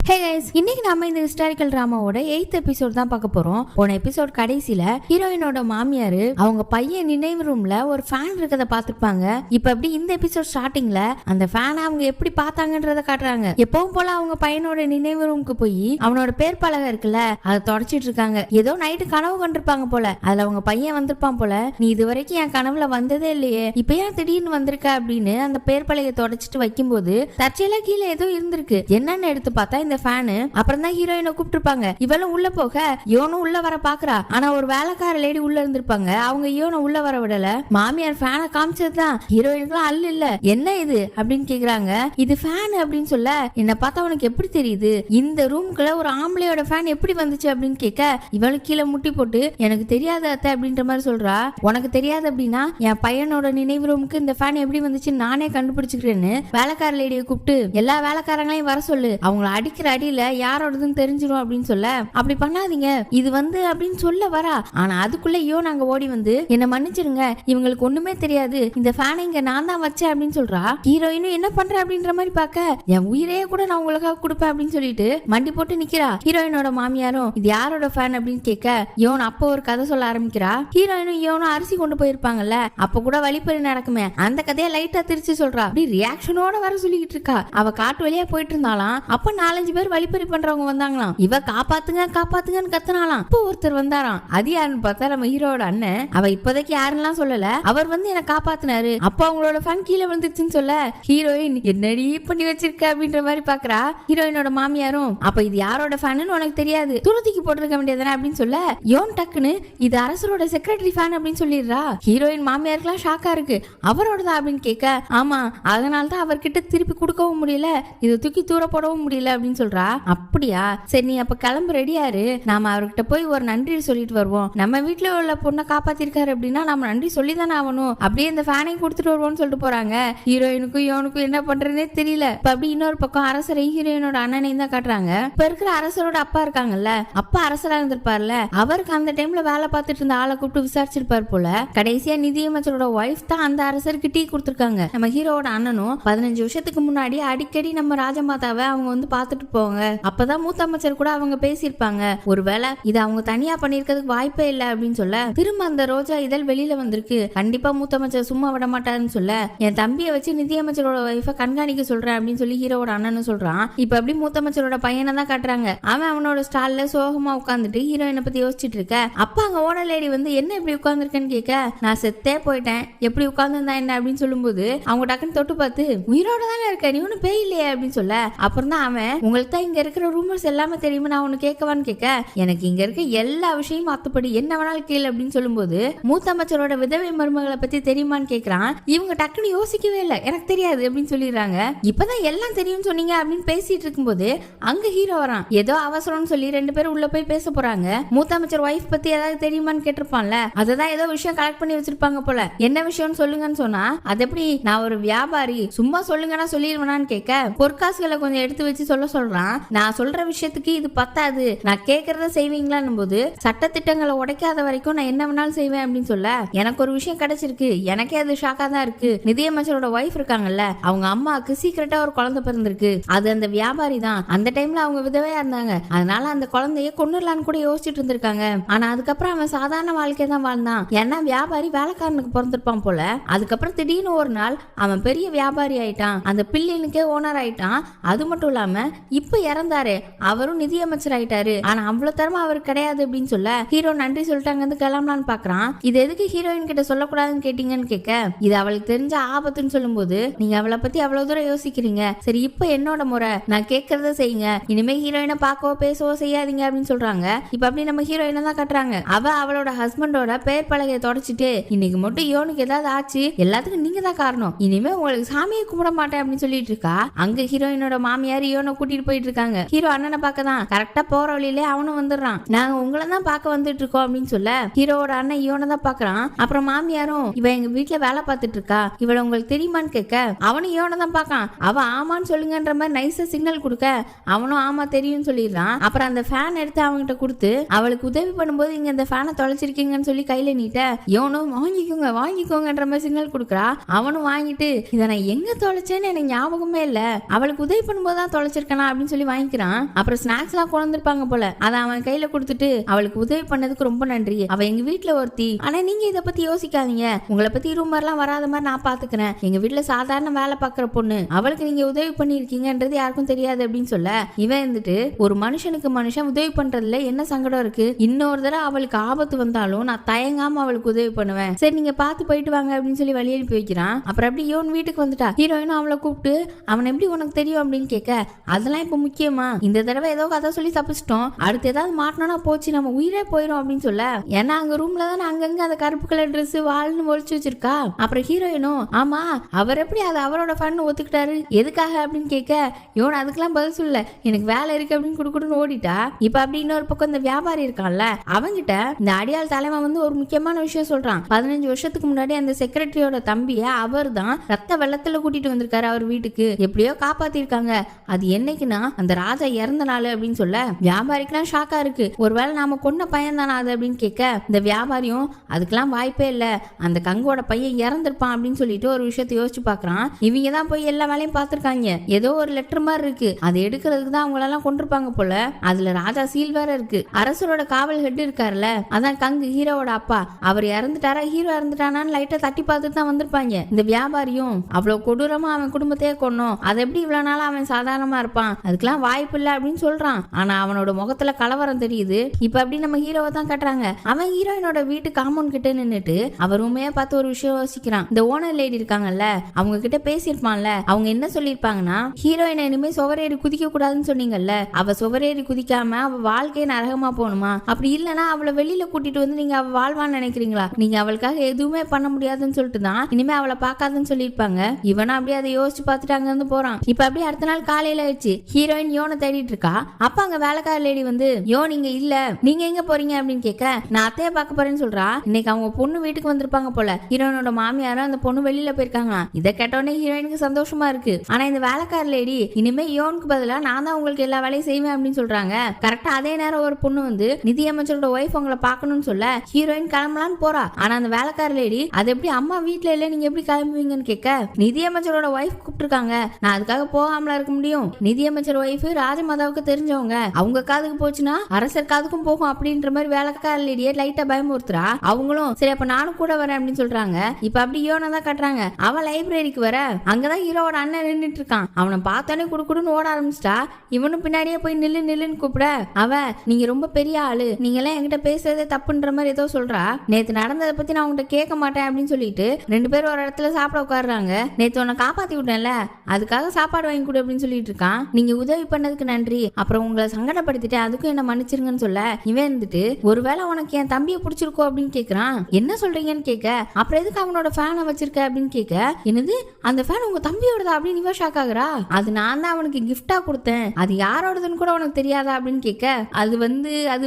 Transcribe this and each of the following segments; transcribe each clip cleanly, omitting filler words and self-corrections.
Hey guys, இன்னைக்கு நாம இந்த ஹிஸ்டாரிக்கல் டிராமாவோட 8th எபிசோட் தான் பார்க்க போறோம். போன எபிசோட் கடைசியில ஹீரோயினோட மாமியாரு அவங்க பையன் நினைவு ரூம்ல ஒரு ஃபேன் இருக்கத பாத்துருப்பாங்க. இப்ப அப்படி இந்த எபிசோட் ஸ்டார்டிங்ல அந்த ஃபேனை அவங்க எப்படி பார்த்தாங்கன்றத காட்டுறாங்க. எப்பவும் போல அவங்க பையனோட நினைவு ரூமுக்கு போய் அவனோட பேர் பலகை இருக்குல்ல அதை தொடச்சிட்டு இருக்காங்க. ஏதோ நைட்டு கனவு கண்டிருப்பாங்க போல. அதுல அவங்க பையன் வந்திருப்பான் போல. நீ இது வரைக்கும் என் கனவுல வந்ததே இல்லையே, இப்ப ஏன் திடீர்னு வந்திருக்க அப்படின்னு அந்த பேர் பலகை தொடச்சிட்டு வைக்கும்போது தற்செயலா கீழே ஏதோ இருந்திருக்கு. என்னன்னு எடுத்து பார்த்தா இந்த ஃபேனு. அப்புறம் தான் ஹீரோயினை கூப்பிட்டுருப்பாங்க. இவளும் உள்ள போக இவனும் உள்ள வர பாக்குறா. ஆனா ஒரு வேலைக்கார லேடி உள்ள இருந்திருப்பாங்க. அவங்க இவனை உள்ள வர விடல. மாமியார் ஃபேனை காமிச்சதுதான் ஹீரோயினுக்குலாம் அல்ல இல்ல. என்ன இது அப்படின்னு கேக்குறாங்க. இது ஃபேன் அப்படின்னு சொல்ல, என்ன பார்த்தா உனக்கு எப்படி தெரியுது, இந்த ரூம்குள்ள ஒரு ஆம்பளையோட ஃபேன் எப்படி வந்துச்சு அப்படின்னு கேட்க இவளுக்கு கீழே முட்டி போட்டு எனக்கு தெரியாத அத்தை அப்படின்ற மாதிரி சொல்றா. உனக்கு தெரியாது அப்படின்னா என் பையனோட நினைவு ரூமுக்கு இந்த ஃபேன் எப்படி வந்துச்சு நானே கண்டுபிடிச்சுக்கிறேன்னு வேலைக்கார லேடியை கூப்பிட்டு எல்லா வேலைக்காரங்களையும் வர சொல்லு, அவங்களை அடிக்கிற அடியில யாரோடதுன்னு தெரிஞ்சிடும் அப்படின்னு சொல்ல, அப்படி பண்ணாதீங்க இது வந்து அப்படின்னு சொல்ல வரா. ஆனா அதுக்குள்ள நாங்க ஓடி வந்து என்ன மன்னிச்சிருங்க, இவங்களுக்கு ஒண்ணுமே தெரியாது, இந்த ஃபேனை இங்க நான் தான் வச்சேன் அப்படின்னு சொல்றா. ஹீரோயினும் என்ன பண்ற அப்படின்ற மாதிரி பாக்க என் உயிரையே கூட நான் உங்களுக்காக கொடுப்பேன் அப்படின்னு சொல்லிட்டு மண்டி போட்டு நிக்கிறா. ஹீரோயினோட மாமியாரும் இது யாரோட ஃபேன் அப்படின்னு கேட்க யோன் அப்போ ஒரு கதை சொல்ல ஆரம்பிக்கிறா. ஹீரோயினும் யோனும் அரிசி கொண்டு போயிருப்பாங்கல்ல, அப்ப கூட வழிப்பறி நடக்குமே அந்த கதையை லைட்டா திருச்சி சொல்றா. அப்படி ரியாக்ஷனோட வர சொல்லிக்கிட்டு இருக்கா. அவ காட்டு வழியா போயிட்டு இருந்தாலாம். அப்ப 4-5 பேர் வழிப்பறி பண்றவங்க வந்தாங்களாம். இவ காப்பாத்துங்க காப்பாத்துங்கன்னு கத்துனாலாம். இப்போ ஒருத்தர் வந்தாராம். அது யாருன்னு பார்த்தா நம்ம ஹீரோட அண்ணன். அவ இப்போதைக்கு யாருன்னு சொல்லல, அவர் வந்து என்ன காப்பாத்தினாரு. அப்போ அவங்களோட ஃபேன் கீழே விழுந்துச்சுன்னு சொல்ல ஹீரோயின் என்னடி பண்ணி வச்சிருக்க அப்படின்ற மாதிரி பாக்குறா. ஹீரோயினோட மாமியாரும் அப்ப இது யாரோட ஃபேன்னு உனக்கு தெரியாது, துருத்திக்கு போட்டிருக்க வேண்டியதானே அப்படின்னு சொல்ல யோன் டக்குன்னு இது அரசரோட செக்ரட்டரி ஃபேன் அப்படின்னு சொல்லிடுறா. ஹீரோயின் மாமியாருக்குலாம் ஷாக்கா இருக்கு. அவரோடதா அப்படின்னு கேட்க ஆமா, அதனால்தான் அவர்கிட்ட திருப்பி கொடுக்கவும் முடியல, இதை தூக்கி தூர போடவும் முடியல அப்படின்னு சொல்றா. அப்படியா, சரி நீ அப்ப கிளம்பு ரெடியாரு, நாம அவர்கிட்ட போய் ஒரு நன்றி சொல்லிட்டு வருவோம். நம்ம வீட்டுல உள்ள பொண்ணை காப்பாத்திருக்காரு அப்படின்னா நம்ம நன்றி சொல்லிதானே ஆகணும். அப்படியே இந்த ஃபேனை கொடுத்துட்டு வருவோம்னு சொல்லிட்டு போறாங்க. ஹீரோயினுக்கும் யோனுக்கும் என்ன பண்றதுனே தெரியல. இப்ப அப்படி இன்னொரு பக்கம் அரசரை ஹீரோயினோட அண்ணனையும் தான் காட்டுறாங்க. இப்ப இருக்கிற அரசரோட அப்பா இருக்காங்கல்ல, அப்பா அரசரா இருந்திருப்பாருல, அவருக்கு அந்த டைம்ல வேலை பார்த்துட்டு இருந்த ஆளை கூப்பிட்டு விசாரிச்சிருப்பாரு போல. கடைசியா நிதியமைச்சரோட ஒய்ஃப் தான் அந்த அரசருக்கு டீ கொடுத்துருக்காங்க. நம்ம ஹீரோட அண்ணனும் 15 வருஷத்துக்கு முன்னாடி அடிக்கடி நம்ம ராஜமாதாவை அவங்க வந்து பாத்துட்டு போவாங்க. அப்பதான் மூத்த அமைச்சர் கூட அவங்க பேசியிருப்பாங்க. ஒருவேளை இது அவங்க தனியா பண்ணிருக்கிறதுக்கு வாய்ப்பே இல்ல அப்படின்னு சொல்ல திரும்ப அந்த ரோஜா இதழ் வெளியில வந்திருக்கு. கண்டிப்பா மூத்த அமைச்சர் சும்மா விட மாட்டாருன்னு சொல்ல என் தம்பியை வச்சு நிதியமைச்சரோட ஒய்ஃபை கண்காணிக்க சொல்றேன் அப்படின்னு சொல்லி ஹீரோட அண்ணனும் சொல்றான். இப்ப அப்படி மூத்த அமைச்சரோட பையனை தான் காட்டுறாங்க. அவன் அவனோட ஸ்டால்ல சோகமா உட்காந்துட்டு ஹீரோயினை பத்தி யோசிச்சுட்டு இருக்க. அப்ப அங்க ஓட லேடி வந்து என்ன இப்படி உட்கார்ந்துருக்கேன்னு கேட்க நான் செத்தே போயிட்டேன், எப்படி உட்கார்ந்துருந்தா என்ன அப்படின்னு சொல்லும்போது அவங்க டக்குன்னு தொட்டு பார்த்து உயிரோட தானே இருக்க, நீ ஒன்னும் பேய் இல்லையே அப்படின்னு சொல்ல அப்புறம் தான் அவன் உங்களுக்கு தான் இங்க இருக்கிற ரூமர்ஸ் எல்லாமே தெரியுமா, நான் ஒன்னு கேட்கவான்னு கேட்க எனக்கு இங்க இருக்க எல்லா விஷயமும் அத்துப்படி என்ன வேணாலும் கேளு அப்படின்னு சொல்லும்போது மூத்த அமைச்சரோட விதவை மருமகளை பத்தி தெரியுமான்னு கேட்கறான். இவங்க டக்குன்னு யோசிக்கவே இல்லை, எனக்கு தெரியாது அப்படின்னு சொல்லிடுறாங்க. இப்பதான் எல்லாம் தெரியும் சொன்னீங்க அப்படின்னு பேசிட்டு இருக்கும்போது அங்க ஹீரோ வரான். ஏதோ அவசரம்னு சொல்லி 2 பேரும் உள்ள போய் பேச போறாங்க. மூத்த அமைச்சர் ஒய்ஃப் பத்தி ஏதாவது தெரியுமான்னு கேட்டிருப்பான்ல, அததான் ஏதோ விஷயம் கலெக்ட் பண்ணி வச்சிருப்பாங்க போல. என்ன விஷயம்னு சொல்லுங்கன்னு சொன்னா அது எப்படி நான் ஒரு வியாபாரி சும்மா சொல்லுங்கன்னா சொல்லிடுவேனான்னு கேட்க பொற்காசுகளை கொஞ்சம் எடுத்து வச்சு சொல்ல சொல்றான். நான் சொல்ற விஷயத்துக்கு இது பத்தாது, நான் கேட்கறத செய்வீங்களான்னு போது சட்டத்திட்டங்களை உடைக்காத வரைக்கும் நான் என்ன வேணாலும் செய்வேன் அப்படின்னு சொல்ல எனக்கு ஒரு விஷயம் கிடைச்சிருக்கு, எனக்கே அது ஷாக்கா தான் இருக்கு. நிதியமைச்சரோட ஒய்ஃப் இருக்காங்கல்ல, அவங்க அம்மாவுக்கு சீக்கிரட்டா ஒரு குழந்தை பிறந்திருக்கு. அது அந்த வியாபாரி தான். அந்த டைம்ல அவங்க விதவையா இருந்தாங்க, அதனால அந்த குழந்தைய கொண்டுலான்னு கூட யோசிச்சுட்டு இருந்திருக்காங்க. ஆனா அதுக்கப்புறம் அவன் சாதாரண வாழ்க்கையை தான் வாழ்ந்தான். ஏன்னா வியாபாரி வேலைக்காரனுக்கு பிறந்திருப்பான் போல. அதுக்கப்புறம் திடீர்னு ஒரு நாள் அவன் பெரிய வியாபாரி ஆயிட்டான், அந்த பில்லியனுக்கே ஓனர் ஆயிட்டான். அது மட்டும் இல்லாம இப்ப இறந்தாரு, அவரும் நிதியமைச்சர் ஆயிட்டாரு. ஆனா அவ்வளவு தரமா அவர் கிடையாது அப்படின்னு சொல்ல ஹீரோ நன்றி சொல்லிட்டாங்க கிளம்பலான்னு பாக்குறான். இது எதுக்கு ஹீரோயின் கிட்ட சொல்லக்கூடாதுன்னு கேட்டீங்கன்னு கேட்க இது அவளுக்கு தெரிஞ்ச ஆபத்துன்னு சொல்லும்போது நீங்க அவளை பத்தி அவ்வளவு தூரம் யோசிக்கிறீங்க, சரி இப்ப என்னோட முறை, நான் கேட்கறத செய்யுங்க, இனிமே ஹீரோயினை பார்க்கவோ பேசவோ செய்யாதீங்க அப்படின்னு சொல்றாங்க. இப்ப அப்படி நம்ம ஹீரோயினை தான் கட்டுறாங்க. அவளோட ஹஸ்பண்டோட பேர் பலகையை தொடச்சிட்டு இன்னைக்கு மட்டும் யோனுக்கு ஏதாவது ஆச்சு எல்லாத்துக்கும் நீங்க தான் காரணம், இனிமே உங்களுக்கு சாமியை கும்பிட மாட்டேன் அப்படின்னு சொல்லிட்டு இருக்கா. அங்க ஹீரோயினோட மாமியார் யோனை கூட்டிட்டு போயிட்டு இருக்காங்க. ஹீரோ அண்ணனை பார்க்க தான் கரெக்டா போற வழியிலே அவனும் வந்துடுறான். நாங்க உங்களை தான் பார்க்க வந்துட்டு இருக்கோம் அப்படின்னு சொல்ல ஹீரோட அண்ணன் யோனை தான் பாக்குறான். அப்புறம் மாமியாரும் இவ எங்க வீட்டுல வேலை பார்த்துட்டு இருக்கா, இவளை உங்களுக்கு தெரியுமான்னு கேட்க அவனும் யோனை தான் பாக்கான். அவ ஆமான்னு சொல்லுங்கன்ற மாதிரி நைஸா சிக்னல் கொடுக்க அவனும் ஆமா தெரியும் சொல்லிடுறான். அப்புறம் அந்த ஃபேன் எடுத்து அவங்கிட்ட கொடுத்து அவளுக்கு உதவி பண்ணும்போது இங்க இந்த ஃபேனை தொலைச்சிருக்கீங்கன்னு சொல்லி கையில நீட்ட யோனும் வாங்கிக்கோங்க வாங்கிக்கோங்கன்ற மாதிரி சிக்னல் கொடுக்குறா. அவனும் வாங்கிட்டு இதை நான் எங்க தொலைச்சேன்னு எனக்கு ஞாபகமே இல்ல, அவளுக்கு உதவி பண்ணும்போது தான் தொலைச்சிருக்கனா அப்படின்னு சொல்லி வாங்கிக்கிறான். அப்புறம் ஸ்நாக்ஸ் எல்லாம் கொண்டு வந்திருப்பாங்க போல, அதை அவன் கையில கொடுத்துட்டு அவளுக்கு உதவி பண்ணதுக்கு ரொம்ப நன்றி, அவ எங்க வீட்டுல ஒருத்தி, ஆனா நீங்க இதை பத்தி யோசிக்காதீங்க, உங்களை பத்தி ரூமர் எல்லாம் வராத மாதிரி நான் பாத்துக்கிறேன், எங்க வீட்டுல சாதாரண வேலை பாக்குற பொண்ணு, அவளுக்கு நீங்க உதவி பண்ணிருக்கீங்கன்றது யாருக்கும் தெரியாது அப்படின்னு சொல்ல, இவன் இருந்துட்டு ஒரு மனுஷனுக்கு மனுஷன் உதவி பண்றதுல என்ன சங்கடம் இருக்கு, இன்னொரு தடவை அவளுக்கு ஆபத்து வந்தாலும் நான் தயங்காம அவளுக்கு உதவி பண்ணுவேன், சரி நீங்க பார்த்து போயிட்டு வாங்க அப்படின்னு சொல்லி வழி எழுப்பி வைக்கிறான். அப்புறம் அப்படி யோன் வீட்டுக்கு வந்துட்டா. ஹீரோயினும் அவளை கூப்பிட்டு அவன் எப்படி உனக்கு தெரியும் அப்படின்னு கேட்க, அதெல்லாம் இப்ப முக்கியமா, இந்த தடவை ஏதோ கதை சொல்லி தப்பிச்சிட்டோம், அடுத்து ஏதாவது மாட்டினா போச்சு நம்ம உயிரே போயிடும் அப்படின்னு சொல்ல, ஏன்னா அங்க ரூம்ல தான் அங்கங்க அந்த கருப்பு கலர் ட்ரெஸ் வால்னு ஒழிச்சு வச்சிருக்கா. அப்புறம் ஹீரோயினும் ஆமா அவர் எப்படி அதை அவரோட ஃபன் ஒத்துக்கிட்டாரு எதுக்காக அப்படின்னு கேட்க, யோன் அதுக்கெல்லாம் பதில் சொல்ல, எனக்கு வேலை இருக்கு அப்படின்னு குடுக்குன்னு ஓடிட்டா. இப்ப அப்படி இன்னொரு பக்கம் இந்த வியாபாரி இருக்கான்ல, அவங்கிட்ட இந்த அடியாள் தலைவன் வந்து ஒரு முக்கியமான விஷயம் சொல்றான். 15 வருஷத்துக்கு முன்னாடி அந்த செக்ரட்டரியோட தம்பிய அவர் தான் ரத்த வெள்ளத்துல கூட்டிட்டு வந்திருக்காரு அவர் வீட்டுக்கு, எப்படியோ காப்பாத்திருக்காங்க, அது என்னைக்குன்னா அந்த ராஜா இறந்த நாள் அப்படின்னு சொல்ல, வியாபாரிக்கெல்லாம் ஷாக்கா இருக்கு, ஒருவேளை நாம கொன்ன பையன் தானா அது அப்படின்னு கேட்க, இந்த வியாபாரியும் அதுக்கெல்லாம் வாய்ப்பே இல்ல, அந்த கங்கோட பையன் இறந்திருப்பான் அப்படின்னு சொல்லிட்டு ஒரு விஷயத்தை யோசிச்சு பாக்குறான். இவங்க தான் போய் எல்லா வேலையும் பார்த்திருக்காங்க, ஏதோ ஒரு லெட்டர் மாதிரி இருக்கு, அதை எடுக்கிறதுக்கு தான் அவங்க எல்லாம் கொண்டிருப்பாங்க போல, அதுல ராஜா சீல் வேற இருக்கு, அரசரோட காவல் ஹெட் இருக்காருல்ல, அதான் கங்கு ஹீரோவோட அப்பா, அவர் இறந்துட்டாரா ஹீரோ இறந்துட்டானான்னு லைட்டா தட்டி பார்த்துட்டு தான் வந்திருப்பாங்க. இந்த வியாபாரியும் அவ்வளவு கொடூரமா அவன் குடும்பத்தையே கொன்னோம், அது எப்படி இவ்வளவு நாள் அவன் சாதாரணமா இருப்பான், அதுக்கெல்லாம் வாய்ப்பு இல்ல அப்படின்னு சொல்றான். ஆனா அவனோட முகத்துல கலவரம் தெரியுது. இப்ப அப்படி நம்ம ஹீரோவை தான் கட்டுறாங்க. அவன் ஹீரோயினோட வீட்டு காம்பவுண்ட் கிட்ட நின்னுட்டு அவர் உண்மையா பார்த்து ஒரு விஷயம் யோசிக்கிறான். இந்த ஓனர் லேடி இருக்காங்கல்ல, அவங்க கிட்ட பேசியிருப்பான்ல, அவங்க என்ன சொல்லியிருப்பாங்கன்னா, ஹீரோயினை இனிமே சுவரேறி குதிக்க கூடாதுன்னு சொன்னீங்கல்ல, அவ சுவரேறி குதிக்காம அவ வாழ்க்கையை நரகமா போகணுமா, அப்படி இல்லைன்னா அவளை வெளியில கூட்டிட்டு வந்து நீங்க அவ வாழ்வான்னு நினைக்கிறீங்களா, நீங்க அவளுக்காக எதுவுமே பண்ண முடியாதுன்னு சொல்லிட்டு தான் இனிமே அவளை பார்க்காதுன்னு சொல்லியிருப்பாங்க. இவனா அப்படியே அதை யோசிச்சு பார்த்துட்டு அங்க இருந்து போறான். இப்ப அப்படியே அடுத்த நாள் காலையில வச்சு ஹீரோயின் யோனை தேடிட்டு இருக்கா. அப்ப அங்க வேலைக்கார லேடி வந்து, யோ நீங்க இல்ல, நீங்க எங்க போறீங்க அப்படின்னு கேட்க, நான் அத்தைய பார்க்க போறேன்னு சொல்றா. இன்னைக்கு அவங்க பொண்ணு வீட்டுக்கு வந்திருப்பாங்க போல, ஹீரோயினோட மாமியாரும் அந்த பொண்ணு வெளியில போயிருக்காங்க. இதை கேட்டோடனே ஹீரோயினுக்கு சந்தோஷமா இருக்கு. ஆனா இந்த வேலைக்கார லேடி இனிமே யோனுக்கு பதிலா நான் தான் உங்களுக்கு எல்லா வேலையும் செய்வேன் அப்படின்னு சொல்றாங்க. கரெக்டா அதே நேரம் ஒரு பொண்ணு வந்து நிதியமைச்சரோட ஒய்ஃப் உங்களை பார்க்கணும்னு சொல்ல ஹீரோயின் கிளம்பலான்னு போறா. ஆனா அந்த வேலைக்கார லேடி, அது எப்படி அம்மா வீட்டுல இல்ல நீங்க எப்படி கிளம்புவீங்கன்னு கேட்க, நிதியமைச்சரோட ஒய்ஃப் கூப்பிட்டுருக்காங்க, நான் அதுக்காக போகாமல இருக்க முடியும், நிதியமைச்சர் ஒய்ஃப் ராஜமாதாவுக்கு தெரிஞ்சவங்க, அவங்க காதுக்கு போச்சுன்னா அரசர் காதுக்கும் போகும் அப்படின்ற மாதிரி வேலைக்கார லேடியை லைட்டா பயமுறுத்துறா. அவங்களும் சரி அப்ப நானும் கூட வரேன் அப்படின்னு சொல்றாங்க. இப்ப அப்படி யோனை தான் கட்டுறாங்க. அவன் லைப்ரரிக்கு வர அங்கதான் ஹீரோவோட அண்ணன் நின்றுட்டு இருக்கான். அவனை பார்த்தோன்னே குடுக்குடுன்னு ஓட ஆரம்பிச்சிட்டா. இவனும் பின்னாடியே போய் நில்லு நில்லுன்னு கூப்பிட, அவ நீங்க ரொம்ப பெரிய ஆளு, நீங்க எல்லாம் என்கிட்ட பேசுறதே தப்புன்ற மாதிரி ஏதோ சொல்றா. நேத்து நடந்ததை பத்தி நான் உங்ககிட்ட கேட்க மாட்டேன் அப்படின்னு சொல்லிட்டு 2 பேரும் ஒரு இடத்துல சாப்பிட உட்காடுறாங்க. நேத்து உன்னை காப்பாத்தி விட்டேன்ல, அதுக்காக சாப்பாடு வாங்கி கொடு அப்படின்னு சொல்லிட்டு இருக்கான். நீங்க உதவி பண்ணதுக்கு நன்றி, அப்புறம் உங்களை சங்கடப்படுத்திட்டு அதுக்கும் என்ன மன்னிச்சிருங்கன்னு சொல்ல, இவன் இருந்துட்டு ஒருவேளை உனக்கு என் தம்பியை பிடிச்சிருக்கோ அப்படின்னு கேக்குறான். என்ன சொல்றீங்கன்னு கேட்க, அப்புறம் எதுக்கு அவனோட ஃபேனை வச்சிருக்க அப்படின்னு கேட்க, என்னது அந்த ஃபேன் உங்க தம்பியோடதா அப்படின்னு இவ ஷாக் ஆகுறா. அது நான் தான் அவனுக்கு கிஃப்டா கொடுத்தேன், அது யாரோடதுன்னு கூட உனக்கு தெரியாதா அப்படின்னு கேட்க, அது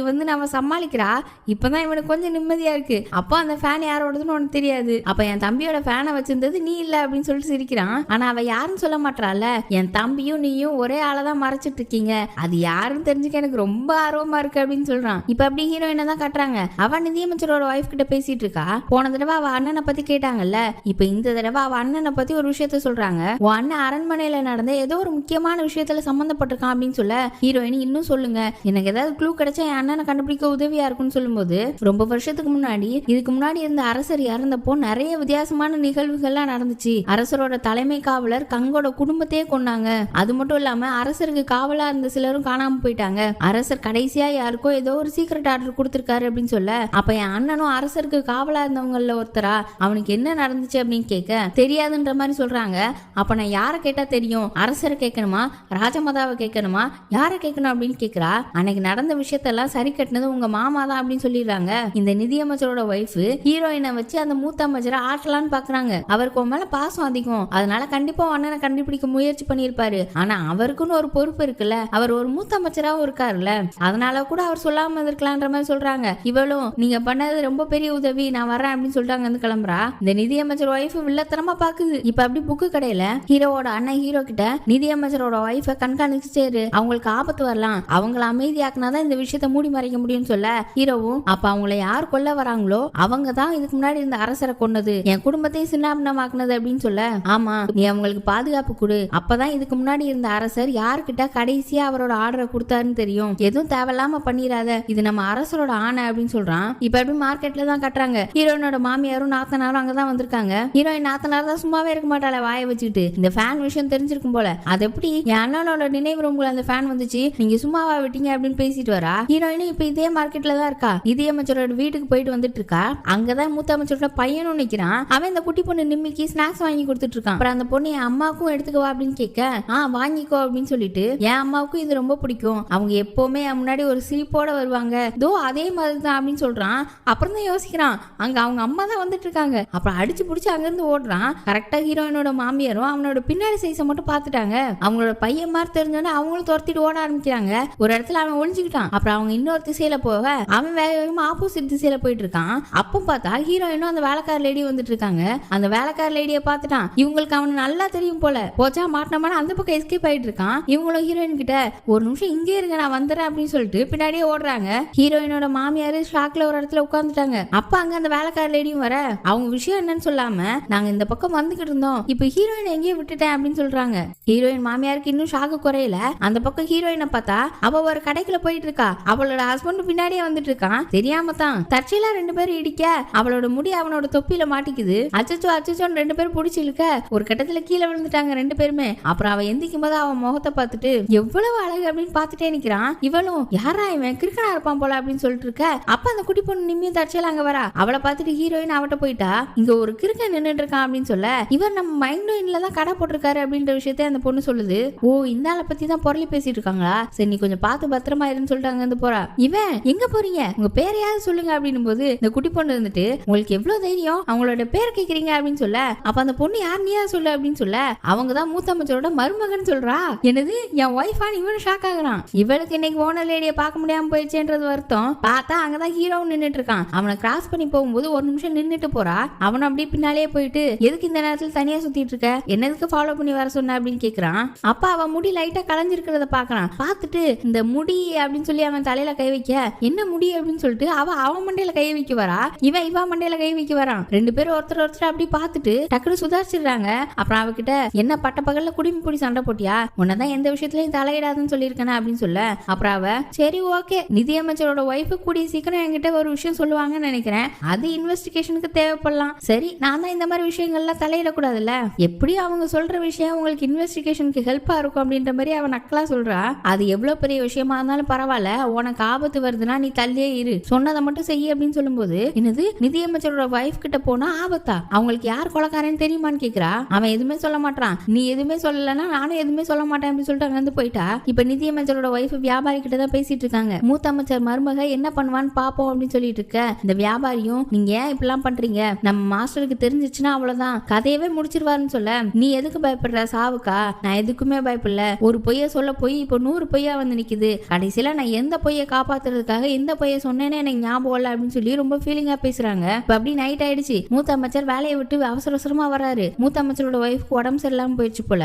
வந்து நம்ம சமாளிக்கிறா. இப்பதான் இவனுக்கு கொஞ்சம் நிம்மதியா இருக்கு. அப்போ அந்த ஃபேன் யாரோடதுன்னு உனக்கு தெரியாது, அப்ப என் தம்பியோட ஃபேனை வச்சிருந்தது நீ இல்ல அப்படின்னு சொல்லிட்டு சிரிக்கிறான். ஆனா அவ யாருன்னு சொல்ல மாட்டாள். என் தம்பியும் நீயும் ஒரே ஆளதான் மறைச்சிட்டு இருக்கீங்க, அது யாருன்னு தெரிஞ்சுக்க எனக்கு ரொம்ப ஆர்வமா இருக்கு அப்படின்னு சொல்றான். இப்ப அப்படி ஹீரோயினை தான் கட்டுறாங்க. அவ நிதியமைச்சரோட ஒய்ஃப் கிட்ட பேசிட்டு இருக்கா. போன தடவை அவ அண்ணனை பத்தி கேட்டாங்கல்ல, இப்ப இந்த தடவை அவ அண்ணனை பத்தி ஒரு விஷயத்த சொல்றாங்க. உன் அண்ணன் அரண்மனையில நடந்த ஏதோ ஒரு முக்கியமான விஷயத்துல சம்பந்தப்பட்டிருக்கான் அப்படின்னு சொல்ல, ஹீரோயின் இன்னும் சொல்லுங்க, எனக்கு ஏதாவது க்ளூ கிடைச்சா என் அண்ணனை கண்டுபிடிக்க உதவியா இருக்குன்னு சொல்லும்போது, ரொம்ப வருஷத்துக்கு முன்னாடி இதுக்கு முன்னாடி இருந்த அரசர் இறந்தப்போ நிறைய வித்தியாசமான நிகழ்வுகள்லாம் நடந்துச்சு. அரசரோட தலைமை காவலர் கங்கோட குடும்பத்தையே கொன்னாங்க. அது மட்டும் இல்லாம அரசருக்கு காவலா இருந்த சிலரும் காணாம போயிட்டாங்க. அரசர் கடைசியா யாருக்கோ ஏதோ ஒரு சீக்ரெட் ஆர்டர் கொடுத்திருக்காரு அப்படின்னு சொல்ல, அப்ப என் அண்ணனும் அரசருக்கு காவலா இருந்தவங்கள ஒருத்தரா, அவனுக்கு என்ன நடந்துச்சு அப்படின்னு கேட்க தெரியாதுன்ற மாதிரி சொல்றாங்க. அப்ப நான் யாரை கேட்டா தெரியும், அரசரை கேட்கணுமா ராஜமாதாவை கேட்கணுமா யாரை கேட்கணும் அப்படின்னு கேட்கிறா. அன்னைக்கு நடந்த விஷயத்தெல்லாம் சரி கட்டினது உங்க மாமா தான் அப்படின்னு சொல்லிடுறாங்க. இந்த நிதியமைச்சரோட ஒய்ஃப் ஹீரோயினை வச்சு அந்த மூத்த அமைச்சரை ஆட்டலான்னு பாக்குறாங்க. அவருக்கு உன் மேல பாசம் அதிகம், அதனால கண்டிப்பா அண்ணனை கண்டுபிடிக்க முயற்சி பண்ணிருப்பாரு. ஆனா அவருக்குன்னு ஒரு பொறுப்பு இருக்குல்ல, அவர் ஒரு மூத்த அமைச்சராகவும் இருக்காருல்ல, அதனால கூட அவர் சொல்லாம இருக்கலான்ற மாதிரி சொல்றாங்க. இவளும் நீங்க பண்ணது ரொம்ப பெரிய உதவி, நான் வரேன் அப்படின்னு சொல்லிட்டு அங்க இருந்து கிளம்புறா. இந்த நிதியமைச்சர் ஒய்ஃப் வில்லத்தனமா பாக்குது. இப்ப அப்படி புக்கு கடையில ஹீரோவோட அண்ணன் ஹீரோ கிட்ட நிதியமைச்சரோட ஒய்ஃப கண்காணிச்சு அவங்களுக்கு ஆபத்து வரலாம், அவங்கள அமைதியாக்குனாதான் இந்த விஷயத்த மூடி மறைக்க முடியும்னு சொல்ல, ஹீரோவும் அப்ப அவங்கள யார் கொல்ல வராங்களோ அவங்க தான் இதுக்கு முன்னாடி இந்த அரசரை கொன்னது, என் குடும்பத்தையும் சின்னாபின்னமாக்குனது அப்படின்னு சொல்ல, ஆமா நீ அவங்களுக்கு பாதுகாப்பு கொடு, அப்பதான் இதுக்கு முன்னாடி இருந்த அரசர் யாருக்கிட்ட கடைசியா அவரோட ஆர்டரை கொடுத்தாருன்னு தெரியும், எதுவும் தேவையில்லாம பண்ணிடாத, இது நம்ம அரசரோட ஆணை அப்படின்னு சொல்றான். இப்ப எப்படி மார்க்கெட்ல தான் கட்டுறாங்க. ஹீரோயினோட மாமியாரும் நாத்தனாரும் அங்கதான் வந்திருக்காங்க. ஹீரோயின் நாத்தனார் தான் சும்மாவே இருக்க மாட்டாள வாயை வச்சுக்கிட்டு. இந்த ஃபேன் விஷயம் தெரிஞ்சிருக்கும் போல. அது எப்படி என் அண்ணனோட நினைவு ரூம்ல அந்த ஃபேன் வந்துச்சு, நீங்க சும்மாவா விட்டீங்க அப்படின்னு பேசிட்டு வரா. ஹீரோயினும் இப்ப இதே மார்க்கெட்ல தான் இருக்கா. நிதியமைச்சரோட வீட்டுக்கு போயிட்டு வந்துட்டு இருக்கா. அங்கதான் மூத்த அமைச்சரோட பையனும் நிக்கிறான். அவன் இந்த குட்டி பொண்ணு நிம்மிக்கு ஸ்நாக்ஸ் வாங்கி கொடுத்துட்டு இருக்கான். அப்புறம் அந்த பொண்ணு என் அம்மாவுக்கும் எடுத்துக்கவா அப்படின்னு கேட்க, வாங்கிக்கோ அப்படின்னு சொல்லிட்டு, என் அம்மாவுக்கும் இது ரொம்ப பிடிக்கும், அவங்க எப்பவுமே முன்னாடி ஒரு சிரிப்போட வருவாங்க, தோ அதே மாதிரி தான் அப்படின்னு சொல்றான். அப்புறம் தான் யோசிக்கிறான், அங்க அவங்க அம்மா தான் வந்துட்டு இருக்காங்க. அப்புறம் அடிச்சு பிடிச்சி அங்கிருந்து ஓடுறான். கரெக்டா ஹீரோயினோட மாமியாரும் அவனோட பின்னாடி சைஸை மட்டும் பாத்துட்டாங்க. அவங்களோட பையன் மாதிரி தெரிஞ்சோன்னே அவங்களும் துரத்திட்டு ஓட ஆரம்பிக்கிறாங்க. ஒரு இடத்துல அவன் ஒளிஞ்சுக்கிட்டான். அப்புறம் அவங்க இன்னொரு திசையில போக அவன் வேக வேகமா ஆப்போசிட் திசையில போயிட்டு இருக்கான். அப்போ பார்த்தா ஹீரோயினும் அந்த வேலைக்கார லேடி வந்துட்டு இருக்காங்க. அந்த வேலைக்கார லேடியை பார்த்துட்டான். இவங்களுக்கு அவனு நல்லா தெரியும் போல. போச்சா மாட்டினமான அந்த பக்கம் எஸ்கேப் ஆயிட்டு இருக்கான். இவங்களும் ஹீரோயின் கிட்ட ஒரு நிமிஷம் இங்கே இருங்க நான் வந்துடுறேன் அப்படின்னு சொல்லிட்டு பின்னாடியே ஓடுறாங்க. ஹீரோயினோட மாமியாரு ஷாக்ல ஒரு இடத்துல உட்காந்துட்டாங்க. அப்ப அங்க அந்த வேலைக்கார லேடியும் வர, அவங்க விஷயம் என்னன்னு சொல்லாம நாங்க இந்த பக்கம் வந்துகிட்டு இருந்தோம், இப்ப ஹீரோயின் எங்கேயே விட்டுட்டேன் அப்படின்னு சொல்றாங்க. ஹீரோயின் மாமியாருக்கு இன்னும் ஷாக்கு குறையல. அந்த பக்கம் ஹீரோயினை பார்த்தா அவ ஒரு கடைக்குள்ள போயிட்டு இருக்கா. அவளோட ஹஸ்பண்ட் பின்னாடியே வந்துட்டு இருக்கான். தெரியாம தான் தற்செயலா 2 பேரும் இடிக்க அவளோட முடி அவனோட தொப்பியில மாட்டிக்குது. அச்சச்சோ அச்சச்சோன்னு 2 பேரும் பிடிச்சி இழுக்க ஒரு கட்டத்துல கீழே விழுந்துட்டாங்க 2 பேருமே. அப்புறம் அவ எந்திக்கும் போது அவன் முகத்தை பார்த்துட்டு எவ்வளவு அழகு அப்படின்னு பார்த்துட்டே நிக்கிறான். இவளும் யாரா இவன் கிறுக்கனா இருப்பான் போல அப்படின்னு சொல்லிட்டு இருக்க. அப்ப அந்த குட்டி பொண்ணு நிம்மியும் தற்செயலா அங்க வரா. அவளை பார்த்துட்டு ஹீரோயின் அவட்ட போயிட்டா. இங்க ஒரு கிறுக்க நின்னுட்டு இருக்கான் அப்படின்னு சொல்ல, இவர் நம்ம மைண்ட்ல தான் கடை போட்டிருக்காரு அப்படின்ற விஷயத்த அந்த பொண்ணு சொல்லுது. ஓ இந்த ஆளை பத்தி தான் பொருளி பேசிட்டு இருக்காங்களா, சரி நீ கொஞ்சம் பார்த்து பத்திரமா இருன்னு சொல்லிட்டு அங்க இருந்து போறா. இவன் எங்க போறீங்க, உங்க பேரையாவது சொல்லுங்க அப்படின்னும் போது இந்த குட்டி பொண்ணு இருந்துட்டு, உங்களுக்கு எவ்வளவு தைரியம் அவங்களோட பேர் கேக்குறீங்க அப்படின்னு சொல்ல, அப்ப அந்த பொண்ணு யார் நீயா சொல்லு அப்படின்னு சொல்ல, அவங்கதான் மூத்த அமைச்சரோட மருமகன் சொல்றா. என்னது என் ஒய்ஃபான் இவனு ஷாக் ஆகுறான். இவளுக்கு இன்னைக்கு ஓனர் லேடியை பார்க்க முடியாம போயிடுச்சுன்றது வருத்தம். பார்த்தா அங்கதான் ஹீரோவும் நின்னுட்டு இருக்கான். அவனை கிராஸ் பண்ணி போகும்போது ஒரு நிமிஷம் நின்னுட்டு போறா. அவன் அப்படியே பின்னாலே போயிட்டு, எதுக்கு இந்த நேரத்துல தனியா சுத்திட்டு இருக்க, என்னதுக்கு ஃபாலோ பண்ணி வர சொன்ன அப்படின்னு கேக்குறான். அப்ப அவன் முடி லைட்டா கலைஞ்சிருக்கிறத பாக்குறான். பார்த்துட்டு இந்த முடி அப்படின்னு சொல்லி அவன் தலையில கை வைக்க, என்ன முடி அப்படின்னு சொல்லிட்டு அவன் மண்டையில கை வைக்க வரா. இவன் மண்டையில கை வைக்க வரான். 2 பேரும் ஒருத்தர் அப்படி பார்த்துட்டு டக்குனு சுதாரிச்சிடுறாங்க. அப்புறம் அவகிட்ட, என்ன பட்ட பகல்ல குடிமி பிடி சண்டை போட்டியா, உன்னதான் எந்த விஷயத்திலயும் தலையிடாதுன்னு சொல்லியிருக்கேன் அப்படின்னு சொல்ல, அப்புறம் அவ சரி ஓகே நிதியமைச்சரோட ஒய்ஃபு கூடிய சீக்கிரம் என்கிட்ட ஒரு விஷயம் சொல்லுவாங்கன்னு நினைக்கிறேன், அது இன்வெஸ்டிகேஷனுக்கு தேவைப்படலாம், சரி நான் தான் இந்த மாதிரி விஷயங்கள்லாம் தலையிடக்கூடாதுல்ல, எப்படி அவங்க சொல்ற விஷயம் உங்களுக்கு இன்வெஸ்டிகேஷனுக்கு ஹெல்ப்பா இருக்கும் அப்படின்ற மாதிரி அவன் நக்கலா சொல்றா. அது எவ்வளவு பெரிய விஷயமா இருந்தாலும் பரவாயில்ல, உனக்கு ஆபத்து வருதுன்னா நீ தள்ளியே இரு, சொன்னதை மட்டும் செய்ய அப்படின்னு சொல்லும்போது, என்னது நிதியமைச்சரோட வைஃப் கிட்ட போனா ஆபத்தா, அவங்களுக்கு யார் கொலைக்காரன்னு தெரியுமான்னு கேக்குறா. அவன் எதுவுமே சொல்ல மாட்டான். நீ எதுவுமே சொல்லலன்னா நானும் எதுவுமே சொல்ல மாட்டேன் அப்படின்னு சொல்லிட்டு அங்க வந்து போயிட்டா. இப்ப நிதியமைச்சரோட வைஃப் வியாபாரி கிட்ட தான் பேசிட்டு இருக்காங்க. மூத்த அமைச்சர் மருமக என்ன பண்ணுவான்னு பாப்போம் அப்படின்னு சொல்லிட்டு இருக்க. இந்த வியாபாரியும், நீங்க ஏன் இப்படிலாம் பண்றீங்க, நம்ம மாஸ்டருக்கு தெரிஞ்சிச்சுன்னா அவ்வளவுதான் கதையவே முடிச்சிருவாருன்னு சொல்ல, நீ எதுக்கு பயப்படுற சாவுக்கா, நான் எதுக்குமே பயப்படல, ஒரு பொய்ய சொல்ல போய் இப்போ 100 பொய்யா வந்து நிக்குது, கடைசியில நான் எந்த பொய்யை காப்பாத்துறதுக்காக எந்த பொய்ய சொன்னேன்னு எனக்கு ஞாபகம் இல்லை அப்படின்னு சொல்லி ரொம்ப ஃபீலிங்கா பேசுறாங்க. இப்ப அப்படி நைட் ஆயிடுச்சு. மூத்த அமைச்சர் வேலையை விட்டு அவசர அவசரமா வராரு. மூத்த அமைச்சரோட ஒய்ஃப்க்கு உடம்பு சரியில்லாம போயிடுச்சு போல.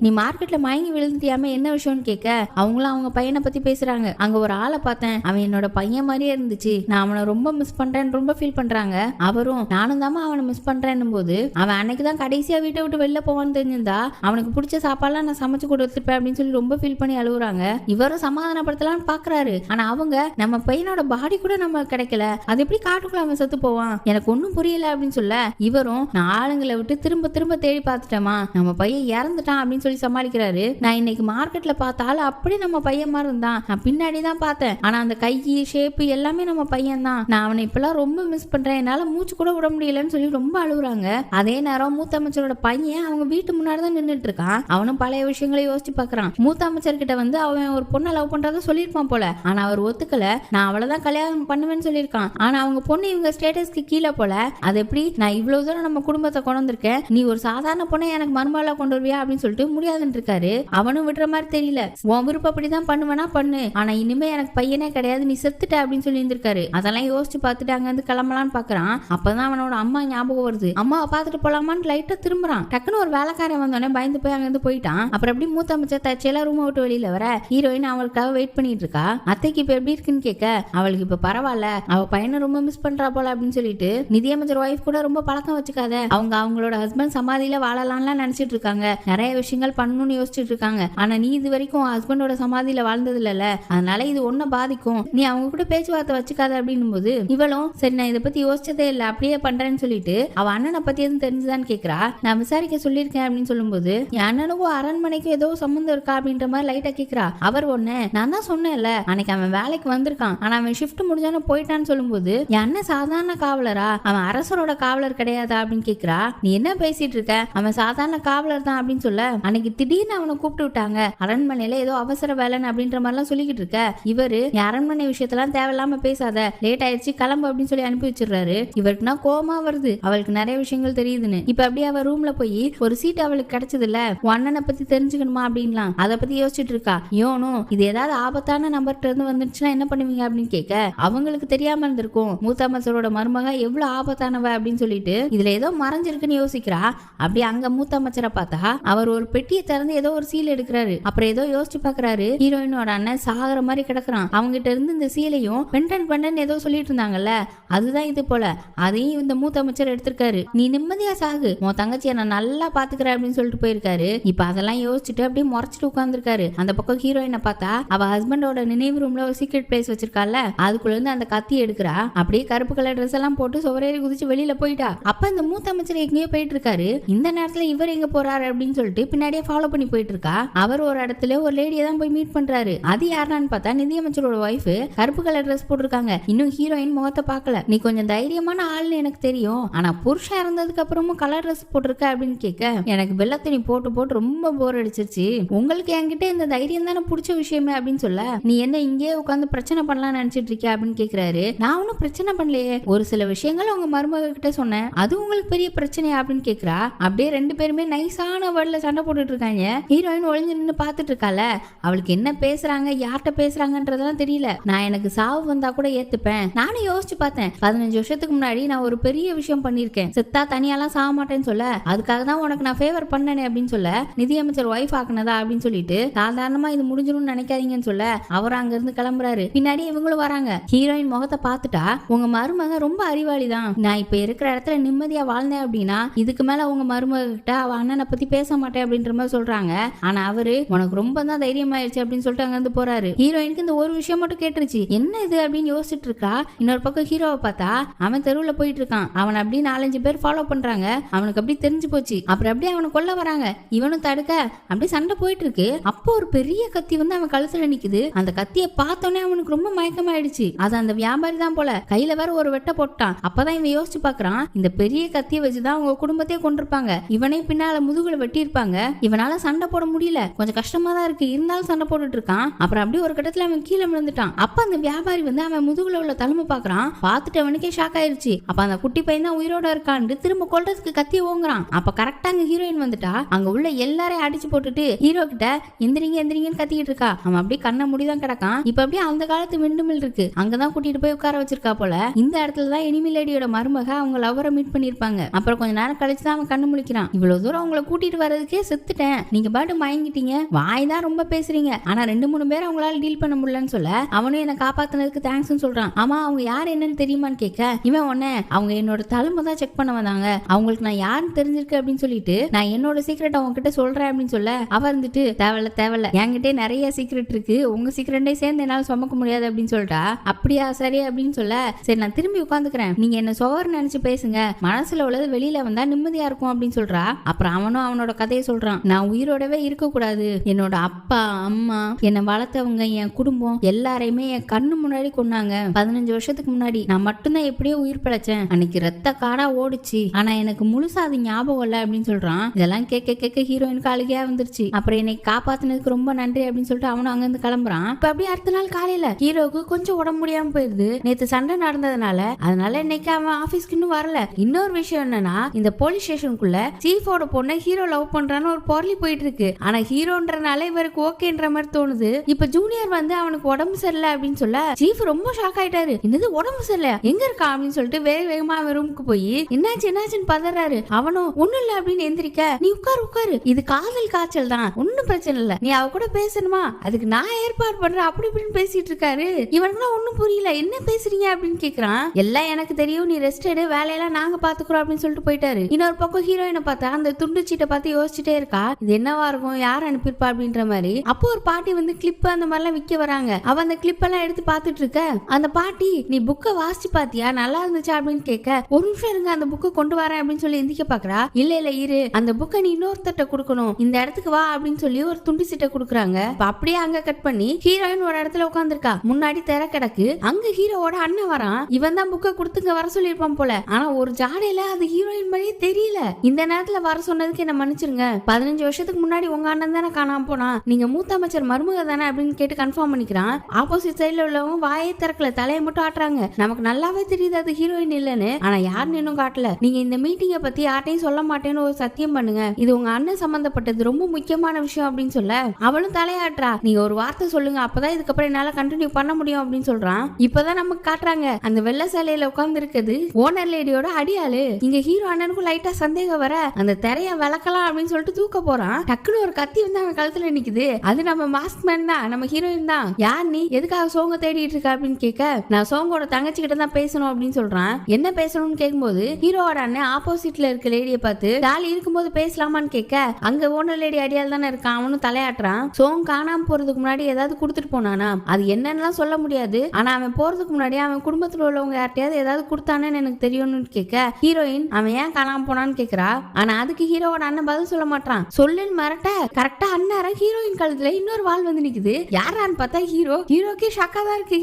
நீ மார்க்கெட்ல மயங்கி விழுந்துட்டியாம என்ன விஷயம்னு கேட்க, அவங்களும் அவங்க பையனை பத்தி பேசுறாங்க. அங்க ஒரு ஆளை பார்த்தேன், அவன் என்னோட பையன் மாதிரியே இருந்துச்சு, நான் அவனை ரொம்ப மிஸ் பண்றேன்னு ரொம்ப ஃபீல் பண்றாங்க. அவரும் நானும் தாமா அவனை மிஸ் பண்றேன்னும் போது, அவன் அன்னைக்குதான் கடைசியா வீட்டை விட்டு வெளில போவான்னு தெரிஞ்சிருந்தா அவனுக்கு பிடிச்ச சாப்பாடுலாம் நான் சமைச்சு கொடுத்துருப்பேன் அப்படின்னு சொல்லி ரொம்ப ஃபீல் பண்ணி அழுகுறாங்க. இவரும் சமாதானப்படுத்தலாம்னு பாக்குறாரு. ஆனா அவங்க, நம்ம பையனோட பாடி கூட நம்ம கிடைக்கல, அது எப்படி காட்டுக்குள்ள அவன் செத்து போவான், எனக்கு ஒன்னும் புரியல அப்படின்னு சொல்ல, இவரும் நான் ஆளுங்களை விட்டு திரும்ப திரும்ப தேடி பார்த்துட்டேமா, நம்ம பையன் இறந்துட்டான் அப்படின்னு சொல்லி சமாளிக்கிறாரு. நான் இன்னைக்கு மார்க்கெட்ல பார்த்தாலும் அப்படி நம்ம பையன் மாதிரி இருந்தான், நான் பின்னாடி தான் பார்த்தேன், ஆனா அந்த கை ஷேப் எல்லாமே நம்ம பையன் தான், நான் அவனை இப்பெல்லாம் ரொம்ப மிஸ் பண்றேன், என்னால மூச்சு கூட விட முடியலன்னு சொல்லி ரொம்ப அழுகுறாங்க. அதே நேரம் மூத்த அமைச்சரோட பையன் அவங்க வீட்டு முன்னாடி தான் நின்றுட்டு இருக்கான். அவனும் பழைய விஷயங்களை யோசிச்சு பாக்குறான். மூத்த அமைச்சர் கிட்ட வந்து அவன் ஒரு பொண்ணை லவ் பண்றத சொல்லியிருப்பான் போல, ஆனா அவர் ஒத்துக்கல, நான் அவளதான் கல்யாணம் பண்ணுவேன்னு சொல்லியிருக்கான். ஆனா அவங்க பொண்ணு இவங்க ஸ்டேட்டஸ்க்கு கீழே போல, அது எப்படி நான் இவ்வளவு தூரம் நம்ம குடும்பத்தை கொண்டு வந்திருக்கேன், நீ ஒரு சாதாரண பொண்ணை எனக்கு மருமகளா கொண்டு வருவியா அப்படின்னு சொல்லிட்டு முடியாதுன்னு இருக்காரு. அவனும் விடுற மாதிரி தெரியல, உன் விருப்பம் அப்படிதான் பண்ணுவேனா பண்ணு, ஆனா இனிமே எனக்கு பையனே கிடையாது, நீ செத்துட்ட அப்படின்னு சொல்லி இருந்திருக்காரு. அதெல்லாம் யோசிச்சு பார்த்துட்டு அங்க இருந்து கிளம்பலான்னு பாக்குறான். அப்பதான் அவனோட அம்மா ஞாபகம் வருது. அம்மாவை பார்த்துட்டு போலாமான்னு லைட்டா திரும்புறான். டக்குன்னு ஒரு வேலைக்காரன் வந்தோடனே பயந்து போய் அங்க இருந்து போயிட்டான். அப்புறம் எப்படி மூத்த அமைச்சர் தச்சையெல்லாம் ரூமை விட்டு வெளியில வர, ஹீரோயின் அவளுக்காக வெயிட் பண்ணிட்டு இருக்கா. அத்தைக்கு இப்ப எப்படி இருக்குன்னு கேட்க, அவளுக்கு இப்ப பரவாயில்ல, அவ பையனை ரொம்ப மிஸ் பண்றா போல அப்படின்னு சொல்லிட்டு, நிதியமைச்சர் ஒய்ஃப் கூட ரொம்ப பழக்கம் வச்சுக்காத, அவங்களோட ஹஸ்பண்ட் சமாதியில வாழலாம்லாம் நினைச்சிட்டு இருக்காங்க, நிறைய விஷயங்கள் பண்ணணும்னு யோசிச்சுட்டு இருக்காங்க இருக்காங்க. ஆனா நீ இது வரைக்கும் ஹஸ்பண்டோட சமாதியில வாழ்ந்தது இல்லல, அதனால இது ஒன்ன பாதிக்கும், நீ அவங்க கூட பேச்சுவார்த்தை வச்சுக்காத அப்படின்னும் போது இவளும் சரி நான் இதை பத்தி யோசிச்சதே இல்ல அப்படியே பண்றேன்னு சொல்லிட்டு அவ அண்ணனை பத்தி எதுவும் தெரிஞ்சுதான்னு கேக்குறா. நான் விசாரிக்க சொல்லியிருக்கேன் அப்படின்னு சொல்லும்போது என் அண்ணனுக்கும் அரண்மனைக்கும் ஏதோ சம்மந்தம் இருக்கா அப்படின்ற மாதிரி லைட்டா கேக்குறா. அவர் ஒண்ணு நான் தான் சொன்னேன்ல அன்னைக்கு அவன் வேலைக்கு வந்திருக்கான், ஆனா அவன் ஷிஃப்ட் முடிஞ்சானு போயிட்டான்னு சொல்லும்போது என் அண்ணன் சாதாரண காவலரா, அவன் அரசரோட காவலர் கிடையாதா அப்படின்னு கேக்குறா. நீ என்ன பேசிட்டு இருக்க, அவன் சாதாரண காவலர் தான் அப்படின்னு சொல்ல அன்னைக்கு திடீர்னு அவனை கூப்பிட்டு விட்டாங்க அரண்மனையில ஏதோ அவசர வேலைன்னு அப்படின்ற மாதிரி எல்லாம் சொல்லிக்கிட்டு இருக்க. இவரு அரண்மனை விஷயத்தெல்லாம் தேவையில்லாம பேசாத, லேட் ஆயிடுச்சு கிளம்பு அப்படின்னு சொல்லி அனுப்பி வச்சிடுறாரு. இவருக்குன்னா கோமா வருது, அவளுக்கு நிறைய விஷயங்கள் தெரியுதுன்னு. இப்ப அப்படியே அவ ரூம்ல போய் ஒரு சீட் அவளுக்கு கிடைச்சது இல்ல, அண்ணனை பத்தி தெரிஞ்சுக்கணுமா அப்படின்லாம் அதை பத்தி யோசிச்சுட்டு இருக்கா. யோனும் இது ஏதாவது ஆபத்தான நம்பர்கிட்ட இருந்து வந்துச்சுன்னா என்ன பண்ணுவீங்க அப்படின்னு கேட்க அவங்களுக்கு தெரியாம இருந்திருக்கும் மூத்த அமைச்சரோட மருமக எவ்வளவு ஆபத்தானவ அப்படின்னு சொல்லிட்டு இதுல ஏதோ மறைஞ்சிருக்குன்னு யோசிக்கிறா. அப்படி அங்க மூத்த அமைச்சரை பார்த்தா அவர் ஒரு பெட்டியை திறந்து ஏதோ ஒரு சீல் எடுக்கிறாரு. அப்புறம் ஏதோ யோசிச்சு பாக்குறாரு, ஹீரோயினோட அண்ணன் சாகுற மாதிரி கிடக்குறான், அவங்கிட்ட இருந்து இந்த சீலையும் பெண்டன் ஏதோ சொல்லிட்டு இருந்தாங்கல்ல அதுதான் இது போல, அதையும் இந்த மூத்த அமைச்சர் எடுத்திருக்காரு, நீ நிம்மதியா சாகு, உன் தங்கச்சியை நான் நல்லா பாத்துக்கிற அப்படின்னு சொல்லிட்டு போயிருக்காரு. இப்ப அதெல்லாம் யோசிச்சுட்டு அப்படியே முறைச்சிட்டு உட்கார்ந்துருக்காரு. அந்த பக்கம் ஹீரோயினை பார்த்தா அவ ஹஸ்பண்டோட நினைவு ரூம்ல ஒரு சீக்ரெட் பிளேஸ் வச்சிருக்கால, அதுக்குள்ள இருந்து அந்த கத்தி எடுக்கிறா. அப்படியே கருப்பு கலர் ட்ரெஸ் எல்லாம் போட்டு சுவரேறி குதிச்சு வெளியில போயிட்டா. அப்ப இந்த மூத்த அமைச்சர் எங்கேயோ போயிட்டு இருக்காரு. இந்த நேரத்துல இவர் எங்க போறாரு அப்படின்னு சொல்லிட்டு பின்னாடியே ஃபாலோ பண்ணி போயிட்டு இருக்கா. அவர் ஒரு இடத்துல ஒரு லேடியை தான் போய் மீட் பண்றாரு. அது யாருன்னு பார்த்தா நிதியமைச்சரோட ஒய்ஃப், கருப்பு கலர் ட்ரெஸ் போட்டிருக்காங்க. இன்னும் ஹீரோயின் முகத்தை பார்க்கல. நீ கொஞ்சம் தைரியமான ஆள்னு எனக்கு தெரியும், ஆனா புருஷன் இறந்ததுக்கு அப்புறமும் கலர் ட்ரெஸ் போட்டிருக்க அப்படின்னு கேட்க எனக்கு வெள்ளை துணி போட்டு போட்டு ரொம்ப போர் அடிச்சிருச்சு, உங்களுக்கு என்கிட்ட இந்த தைரியம் தானே பிடிச்ச விஷயமே அப்படின்னு சொல்ல நீ என்ன இங்கே உட்காந்து பிரச்சனை பண்ணலாம் நினைச்சிட்டு இருக்கியா அப்படின்னு கேக்குறாரு. நான் ஒன்னும் பிரச்சனை பண்ணலையே, ஒரு சில விஷயங்கள் உங்க மருமக கிட்ட சொன்னேன், அது உங்களுக்கு பெரிய பிரச்சனையா அப்படின்னு கேக்குறா. அப்படியே ரெண்டு பேருமே நைஸான வேர்ட்ல சண்டை போட்டுட்டு இருக்காங்க. ஹீரோயின் ஒளிஞ்சு நின்று பாத்துட்டு இருக்கால, அவளுக்கு என்ன பேசுறாங்க யார்கிட்ட பேசுறாங்கன்றதெல்லாம் தெரியல. நான் எனக்கு சாவு வந்தா கூட ஏத்துப்பேன், நானும் யோசிச்சு பார்த்தேன் 15 வருஷத்துக்கு முன்னாடி நான் ஒரு பெரிய விஷயம் பண்ணிருக்கேன், செத்தா தனியாலாம் சாக மாட்டேன்னு சொல்ல அதுக்காக தான் உனக்கு நான் ஃபேவர் பண்ணனே அப்படின்னு சொல்ல நிதியமைச்சர் ஒய்ஃப் ஆக்குனதா அப்படின்னு சொல்லிட்டு சாதாரணமா இது முடிஞ்சிரும்னு நினைக்காதீங்கன்னு சொல்ல அவர் அங்க இருந்து கிளம்புறாரு. பின்னாடி இவங்களும் வராங்க. ஹீரோயின் முகத்தை பார்த்துட்டா உங்க மருமக ரொம்ப அறிவாளி தான், நான் இப்ப இருக்கிற இடத்துல நிம்மதியா வாழ்ந்தேன் அப்படின்னா இதுக்கு மேல உங்க மருமக கிட்ட அவ அண்ணனை பத்தி பேச மாட்டேன் அப்படின்ற மாதிரி சொல்றாங்க. ஆனா அவரு உனக்கு ரொம்ப தான் தைரியமாயிருச்சு அப்படின்னு சொல்லிட்டு அங்க இருந்து போறாரு. ஹீரோயினுக்கு இந்த ஒரு விஷயம் மட்டும் கேட்டுருச்சு, என்ன இது அப்படின்னு யோசிச்சுட்டு இருக்கா. இன்னொரு பக்கம் ஹீரோவை பார்த்தா அவன் தெருவுல போயிட்டு இருக்கான். அவன் அப்படி 4-5 பேர் ஃபாலோ பண்றாங்க. அவனுக்கு அப்படி தெரிஞ்சு போச்சு. அப்புறம் அப்படியே அவனை கொல்ல வராங்க. இவனும் தடுக்க அப்படி சண்டை போயிட்டு இருக்கு. அப்போ ஒரு பெரிய கத்தி வந்து அவன் கழுத்துல நிக்குது. அந்த கத்தியை பார்த்தோன்னே அவனுக்கு ரொம்ப மயக்கமாயிடுச்சு. அது அந்த வியாபாரி தான் போல, கையில வேற ஒரு வெட்ட போட்டான். அப்பதான் இவன் யோசிச்சு பாக்குறான், இந்த பெரிய கத்தியை வச்சுதான் அவங்க குடும்பத்தையே கொண்டிருப்பாங்க, இவனே பின்னால முதுகுல வெட்டி இருப்பாங்க, இவனால சண்டை போட முடியல, கொஞ்சம் கஷ்டமா தான் இருக்கு, இருந்தாலும் சண்டை போட்டுட்டு இருக்கான். அப்புறம் அப்படியே ஒரு கட்டத்துல அவன் கீழே விழுந்துட்டான். அப்ப அந்த வியாபாரி வந்து அவன் முதுகுல உள்ள தழும்பு பாக்குறான். பார்த்துட்டு அவனுக்கே ஷாக் ஆயிருச்சு. அப்ப அந்த குட்டி பையன் தான் உயிரோட இருக்கான்னு திரும்ப கொல்றதுக்கு கத்தியை ஓங்குறான். அப்ப கரெக்டா அங்க ஹீரோயின் வந்துட்டா. அங்க உள்ள எல்லாரையும் அடிச்சு போட்டுட்டு ஹீரோ கிட்ட எந்திரிங்க எந்திரிங்கன்னு கத்திக்கிட்டு இருக்கா. அவன் அப்படியே கண்ண முடிதான் கிடக்கான். இப்ப அப்படியே அந்த காலத்து விண்டுமில் இருக்கு, அங்கதான் கூட்டிட்டு போய் உட்கார வச்சிருக்கா போல. இந்த இடத்துலதான் எனிமி லேடியோட மருமக அவங்க லவ்வரை மீட் பண்ணிருப்பாங்க. அப்புறம் கொஞ்ச நேரம் கழிச்சு தான் அவன் கண்ணு முழிக்கிறான். இவ்வளவு தூரம் அவங்களை கூட்டிட்டு வர்றதுக்கே செத்துட்டேன், நீங்க பாட்டு மயங்கிட்டீங்க, வாய் தான் ரொம்ப பேசுறீங்க, ஆனா 2-3 பேர் அவங்களால டீல் பண்ண முடியலன்னு சொல்ல அவனும் என்ன காப்பாத்தினதுக்கு தேங்க்ஸ் சொல்றான். ஆமா அவங்க யார் என்னன்னு தெரியுமான்னு கேட்க இவன் உடனே அவங்க என்னோட தழும்பை தான் செக் பண்ண வந்தாங்க, அவங்களுக்கு நான் யாருன்னு தெரிஞ்சிருக்கு அப்படின்னு சொல்லிட்டு நான் என்னோட சீக்கிரட் அவங்க கிட்ட சொல்றேன் அப்படின்னு சொல்ல அவ இருந்துட்டு தேவையில்ல என்கிட்ட நிறைய சீக்கிரட் இருக்கு, உங்க சீக்கிரட்டே சேர்ந்து என்னால சுமக்க முடியாது அப்படின்னு சொல்லிட்டா. அப்படியா சரி அப்படின்னு சொல்ல சரி நான் திரும்பி உட்காந்துக்கிறேன், நீங்க என்ன சுவர் நினைச்சு பேசுங்க, மனசுல உள்ளது வெளியில வந்தா நிம்மதியா இருக்கும் அப்படின்னு சொல்றா. அப்புறம் அவனும் அவனோட கதையை சொல்றான். நான் உயிரோடவே இருக்க கூடாது, என்னோட அப்பா அம்மா என்னை வளர்த்தவங்க என் குடும்பம் எல்லாரையுமே என் கண்ணு முன்னாடி கொண்டாங்க, 15 வருஷத்துக்கு முன்னாடி நான் மட்டும்தான் எப்படியோ உயிர் பிழைச்சேன், அன்னைக்கு ரத்த காடா ஓடிச்சு, ஆனா எனக்கு முழுசா அது ஞாபகம் இல்ல அப்படின்னு சொல்றான். இதெல்லாம் கேட்க ஹீரோயினுக்கு அழுகையா வந்துருச்சு. அப்புறம் என்னை காப்பாத்தினதுக்கு ரொம்ப நன்றி அப்படின்னு சொல்லிட்டு அவனும் அங்க இருந்து கிளம்புறான். இப்ப அப்படியே அடுத்த நாள் காலையில ஹீரோக்கு கொஞ்சம் உடம்பு முடியாம போயிருது. நேத்து சண்டை நடந்ததுனால அதனால இன்னைக்கு அவன் ஆபீஸ்க்கு இன்னும் வரல. இன்னொரு விஷயம் என்னன்னா இந்த போலீஸ் ஸ்டேஷனுக்குள்ள சீஃபோட பொண்ணை ஹீரோ லவ் பண்றான்னு ஒரு பொருளி போயிட்டு இருக்கு. ஆனா ஹீரோன்றனால இவருக்கு ஓகேன்ற மாதிரி தோணுது. இப்ப ஜூனியர் வந்து அவனுக்கு உடம்பு சரியில்லை அப்படின்னு சொல்ல சீஃப் ரொம்ப ஷாக் ஆயிட்டாரு. என்னது உடம்பு சரியில்லை எங்க இருக்கா அப்படின்னு சொல்லிட்டு வேகமா அவன் ரூமுக்கு போய் என்னாச்சுன்னு பதறாரு. அவனும் ஒண்ணும் இல்ல அப்படின்னு எந்திரிக்க நீ உட்காரு இது காதல் காய்ச்சல் தான், ஒன்னும் பிரச்சனை இல்ல, நீ அவ கூட பேசணுமா அதுக்கு நான் ஏற்பாடு பண்றேன் அப்படி இப்படின்னு பேசிட்டு இருக்காரு. இவனுக்குலாம் ஒண்ணும் புரியல, என்ன பேசுறீங்க அப்படின்னு கேக்குறான். எல்லாம் எனக்கு தெரியும், நீ ரெஸ்ட் எடு, வேலையெல்லாம் நாங்க பாத்துக்கிறோம் அப்படின்னு சொல்லிட்டு போயிட்டாரு. இன்னொரு பக்கம் ஹீரோயினை பார்த்தா அந்த துண்டு சீட்டை பார்த்து யோசிச்சுட்டே இருக்கா. இது என்னவா இருக்கும் அவன் யார் அனுப்பியிருப்பா அப்படின்ற மாதிரி. அப்போ ஒரு பாட்டி வந்து கிளிப் அந்த மாதிரிலாம் விற்க வராங்க. அவ அந்த கிளிப் எல்லாம் எடுத்து பார்த்துட்டு இருக்க அந்த பாட்டி, நீ புக்கை வாசிச்சு பாத்தியா, நல்லா இருந்துச்சா அப்படின்னு கேட்க, ஒரு நிமிஷம் இருங்க அந்த புக்கை கொண்டு வரேன் அப்படின்னு சொல்லி எந்திக்க பாக்குறா. இல்ல இரு, அந்த புக்கை நீ இன்னொருத்தட்ட கொடுக்கணும், இந்த இடத்துக்கு வா அப்படின்னு சொல்லி ஒரு துண்டு சீட்டை கொடுக்குறாங்க. அப்படியே அங்க கட் பண்ணி ஹீரோயின் ஒரு இடத்துல உட்காந்துருக்கா. முன்னாடி திற கிடக்கு. அங்க ஹீரோவோட அண்ணன் வரான். இவன் தான் புக்கை கொடுத்துங்க வர சொல்லியிருப்பான் போல. ஆனா ஒரு ஜாடையில அது ஹீரோயின் மாதிரியே தெரியல. இந்த நேரத்துல வர சொன்னதுக்கு என்ன மன்னிச்சிருங்க, 15 வருஷத்துக்கு முன்னாடி உங்க அண்ணன் தானே காணாம போனா, நீங்க மூத்த அமைச்சர் மருமக தானே அப்படின்னு கேட்டு கன்ஃபார்ம் பண்ணிக்கிறான். ஆப்போசிட் சைட்ல உள்ளவங்க வாயே திறக்கல, தலையை மட்டும் ஆட்டுறாங்க. நமக்கு நல்லாவே தெரியுது அது ஹீரோயின் இல்லன்னு. ஆனா யாருன்னு இன்னும் காட்டல. நீங்க இந்த மீட்டிங்கை பத்தி யார்ட்டையும் சொல்ல மாட்டேன்னு ஒரு சத்தியம் பண்ணுங்க, இது உங்க அண்ணன் சம்பந்தப்பட்டது, ரொம்ப முக்கியமான விஷயம் அப்படின்னு சொல்ல அவளும் தலையாட்டுறா. நீங்க ஒரு வார்த்தை சொல்லுங்க, அப்பதான் இதுக்கப்புறம் என்னால கண்டினியூ பண்ண முடியும் அப்படின்னு சொல்றான். இப்பதான் நமக்கு காட்டுறாங்க அந்த வெள்ளை சேலையில உட்கார்ந்து இருக்குது ஓனர் லேடியோட அடியாளு. இங்க ஹீரோ அண்ணனுக்கும் லைட்டா சந்தேகம் வர அந்த திரைய விளக்கலாம் அப்படின்னு சொல்லிட்டு தூக்க போறான். டக்குன்னு ஒரு கத்தி வந்து அவன் கழுத்துல நிக்குது. அது நம்ம மாஸ்க் மேன் தான், நம்ம ஹீரோயின் தான். யார் நீ, எதுக்காக சோங்க தேடிட்டு இருக்க அப்படின்னு கேட்க, நான் சோங்கோட தங்கச்சி கிட்ட தான் பேசணும் அப்படின்னு சொல்றான். என்ன பேசணும்னு கேட்கும்போது ஹீரோட அண்ணன் ஆப்போசிட்ல இருக்க லேடியை பார்த்து ஜாலி இருக்கும்போது பேசலாமான்னு கேட்க, அங்க ஓனர் லேடி அடியால் தானே இருக்கான். அவனும் தலையாட்டுறான். சோங் காணாம போறதுக்கு முன்னாடி ஏதாவது கொடுத்துட்டு போனானா, அது என்னன்னு சொல்ல முடியாது. ஆனா அவன் போறதுக்கு முன்னாடி அவன் குடும்பத்துல உள்ளவங்க யார்ட்டையாவது ஏதாவது கொடுத்தானேன்னு எனக்கு தெரியும்னு கேட்க, ஹீரோயின் அவன் ஏன் காணாம போனான்னு கேக்குறா. ஆனா அதுக்கு ஹீரோவோட அண்ணன் பதில் சொல்ல மாட்டான். சொல்லுன்னு மிரட்ட கரெக்டா அண்ணன் ஹீரோயின் கழுத்துல இன்னொரு வால் வந்து நிக்குது. யாரான்னு பார்த்தா ஹீரோக்கே ஷாக்கா தான் இருக்கு.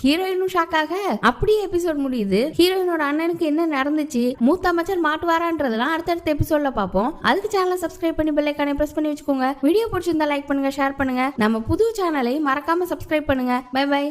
ஹீரோயினும் ஷாக்காக அப்படியே எபிசோட் முடியுது. ஹீரோயினோட அண்ணனுக்கு என்ன நடந்துச்சு, மூத்த அமைச்சர் மாட்டுவாரான்றதெல்லாம் அடுத்தடுத்த எபிசோட்ல பார்ப்போம். அதுக்கு சேனலை சப்ஸ்கிரைப் பண்ணி பெல் ஐகானை பிரஸ் பண்ணி வச்சுக்கோங்க. வீடியோ பிடிச்சிருந்தா லைக் பண்ணுங்க, ஷேர் பண்ணுங்க. நம்ம புது சேனலை மறக்காம சப்ஸ்கிரைப் பண்ணுங்க. Bye by.